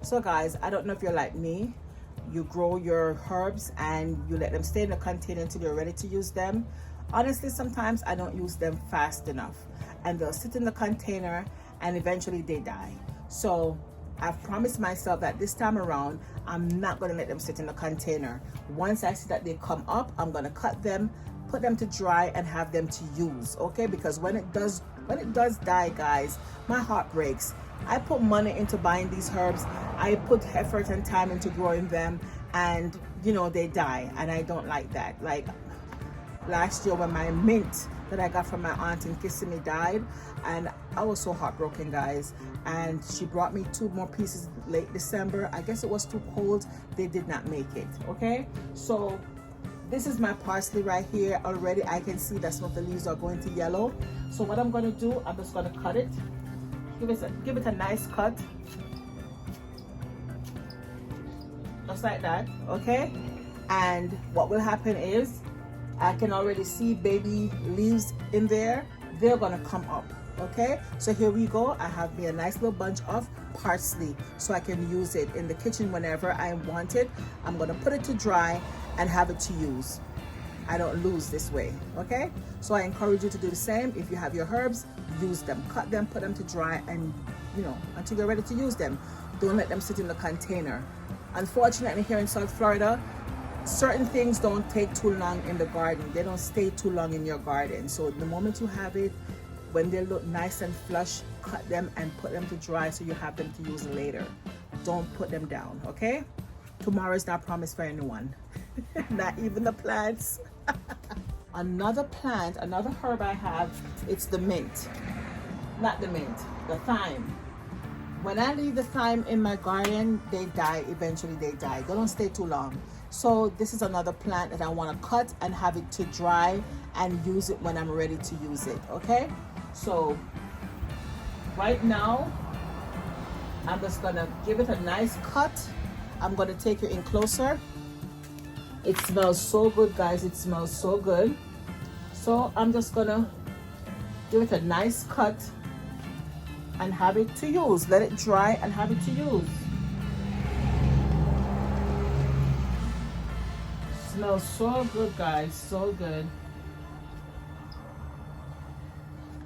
So guys, I don't know if you're like me, you grow your herbs and you let them stay in the container until you're ready to use them. Honestly, sometimes I don't use them fast enough and they'll sit in the container and eventually they die. So I've promised myself that this time around, I'm not going to let them sit in the container. Once I see that they come up, I'm going to cut them, put them to dry and have them to use, okay? Because when it does die, guys, my heart breaks. I put money into buying these herbs. I put effort and time into growing them, and you know, they die, and I don't like that. Like last year when my mint that I got from my aunt in Kissimmee died, and I was so heartbroken, guys. And she brought me 2 more pieces late December. I guess it was too cold. They did not make it, okay? So this is my parsley right here. Already I can see that some of the leaves are going to yellow. So what I'm going to do, I'm just going to cut it. Give it a nice cut. Just like that, okay? And what will happen is, I can already see baby leaves in there. They're gonna come up, okay? So here we go. I have me a nice little bunch of parsley so I can use it in the kitchen whenever I want it. I'm gonna put it to dry and have it to use. I don't lose this way, okay? So I encourage you to do the same. If you have your herbs, use them, cut them, put them to dry, and you know, until you're ready to use them. Don't let them sit in the container. Unfortunately, here in South Florida, certain things don't take too long in the garden. They don't stay too long in your garden. So the moment you have it, when they look nice and flush, cut them and put them to dry so you have them to use later. Don't put them down, okay? Tomorrow is not promised for anyone, not even the plants. Another plant, another herb I have, it's the mint. Not the mint, the thyme. When I leave the thyme in my garden, they die. Eventually they die. They don't stay too long. So this is another plant that I want to cut and have it to dry and use it when I'm ready to use it, okay? So right now, I'm just gonna give it a nice cut. I'm gonna take you in closer. It smells so good, guys. It smells so good. So I'm just gonna give it a nice cut and have it to use. Let it dry and have it to use. Smells so good, guys, so good.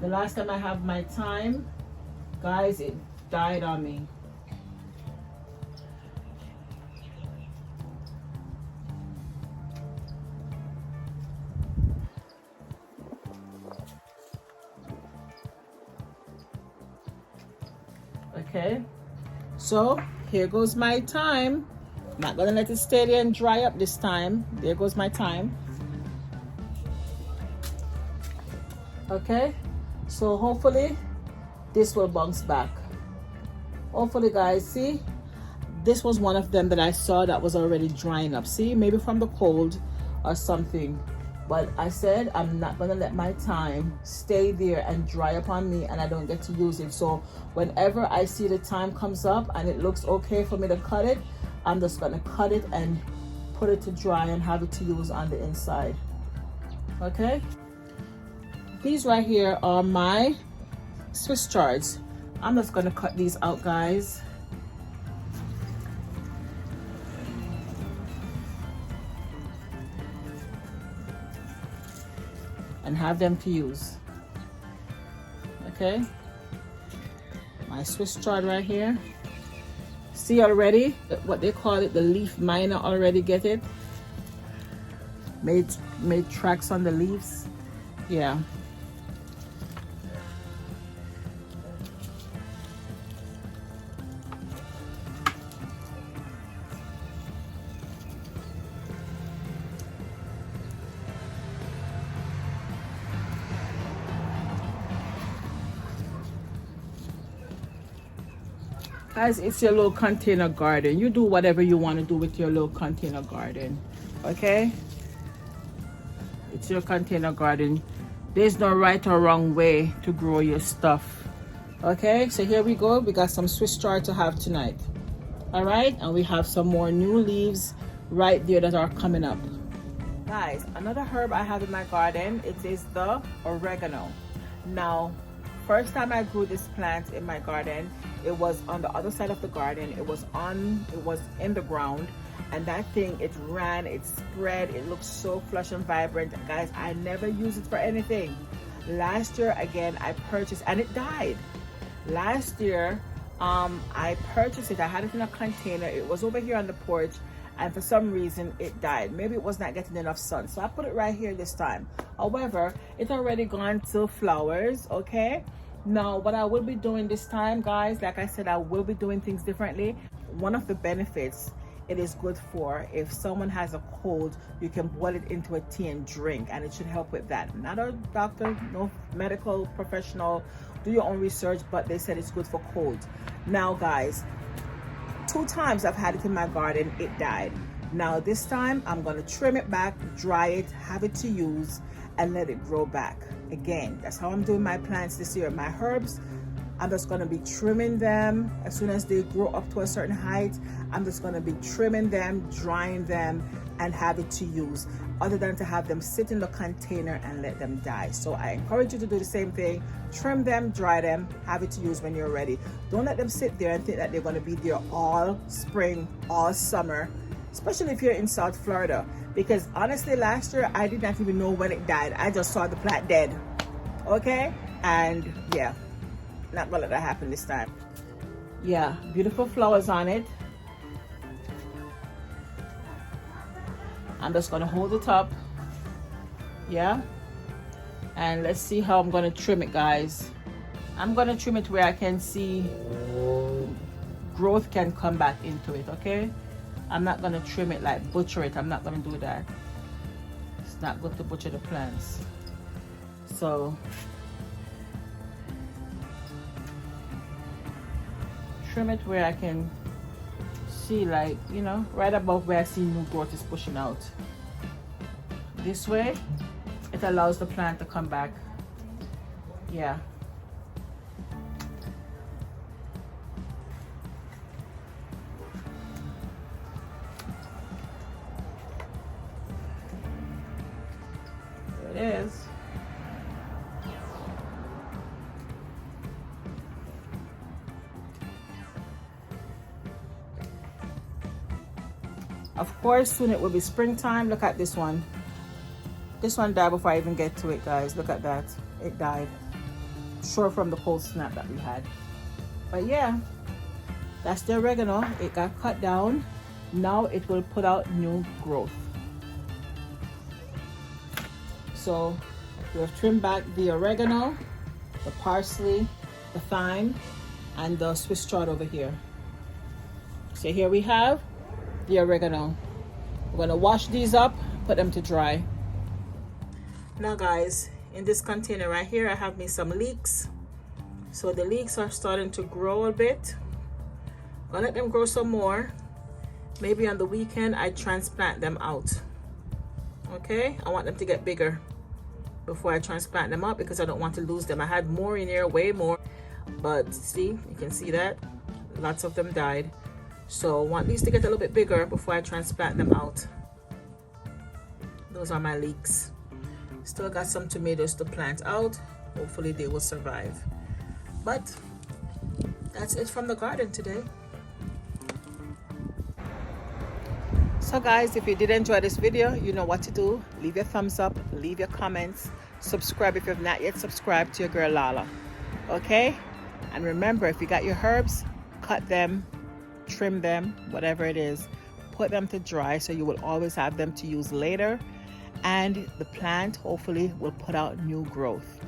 The last time I have my thyme, guys, it died on me. Okay, so here goes my thyme. Not gonna let it stay there and dry up this time. There goes my thyme. Okay, so hopefully this will bounce back. Hopefully, guys, see, this was one of them that I saw that was already drying up. See, maybe from the cold or something. But I said I'm not gonna let my thyme stay there and dry up on me and I don't get to use it. So whenever I see the thyme comes up and it looks okay for me to cut it, I'm just gonna cut it and put it to dry and have it to use on the inside. Okay, these right here are my Swiss chards. I'm just gonna cut these out, guys. And have them to use. Okay, my Swiss chard right here. See already what they call it, the leaf miner already get it. Made tracks on the leaves. Yeah. Guys, it's your little container garden. You do whatever you want to do with your little container garden, okay? It's your container garden. There's no right or wrong way to grow your stuff, okay? So here we go. We got some Swiss chard to have tonight, all right? And we have some more new leaves right there that are coming up. Guys, another herb I have in my garden, it is the oregano. Now, first time I grew this plant in my garden, it was on the other side of the garden. It was in the ground, and that thing, it ran, it spread, it looked so flush and vibrant. Guys, I never used it for anything. Last year again, I purchased, and it died. Last year, I purchased it. I had it in a container. It was over here on the porch, and for some reason it died. Maybe it was not getting enough sun, so I put it right here this time. However, it's already gone to flowers. Okay, now what I will be doing this time, guys, like I said, I will be doing things differently. One of the benefits it is good for, if someone has a cold, you can boil it into a tea and drink, and it should help with that. Not a doctor, no medical professional, do your own research, but they said it's good for cold. Now guys, 2 times I've had it in my garden, it died. Now this time I'm going to trim it back, dry it, have it to use, and let it grow back. Again, that's how I'm doing my plants this year. My herbs, I'm just going to be trimming them. As soon as they grow up to a certain height, I'm just going to be trimming them, drying them, and have it to use, other than to have them sit in the container and let them die. So I encourage you to do the same thing. Trim them, dry them, have it to use when you're ready. Don't let them sit there and think that they're going to be there all spring, all summer, especially if you're in South Florida. Because honestly, last year I did not even know when it died. I just saw the plant dead. Okay, and yeah, not gonna let that happen this time. Yeah, beautiful flowers on it. I'm just gonna hold it up, yeah, and let's see how I'm gonna trim it, guys. I'm gonna trim it where I can see growth can come back into it. Okay, I'm not gonna trim it like butcher it. I'm not gonna do that. It's not good to butcher the plants. So trim it where I can see, like, you know, right above where I see new growth is pushing out. This way it allows the plant to come back. Yeah, there it is. Of course, soon it will be springtime. Look at this one. This one died before I even get to it, guys. Look at that. It died. Sure, from the cold snap that we had. But yeah, that's the oregano. It got cut down. Now it will put out new growth. So we have trimmed back the oregano, the parsley, the thyme, and the Swiss chard over here. So here we have the oregano. We're gonna wash these up, put them to dry. Now guys, in this container right here, I have me some leeks. So the leeks are starting to grow a bit. I'm gonna let them grow some more. Maybe on the weekend I transplant them out. Okay, I want them to get bigger before I transplant them out, because I don't want to lose them. I had more in here, way more, but see, you can see that lots of them died. So I want these to get a little bit bigger before I transplant them out. Those are my leeks. Still got some tomatoes to plant out. Hopefully they will survive. But that's it from the garden today. So guys, if you did enjoy this video, you know what to do. Leave your thumbs up, leave your comments, subscribe if you have not yet subscribed to your girl Lala. Okay? And remember, if you got your herbs, cut them, trim them, whatever it is, put them to dry so you will always have them to use later, and the plant hopefully will put out new growth.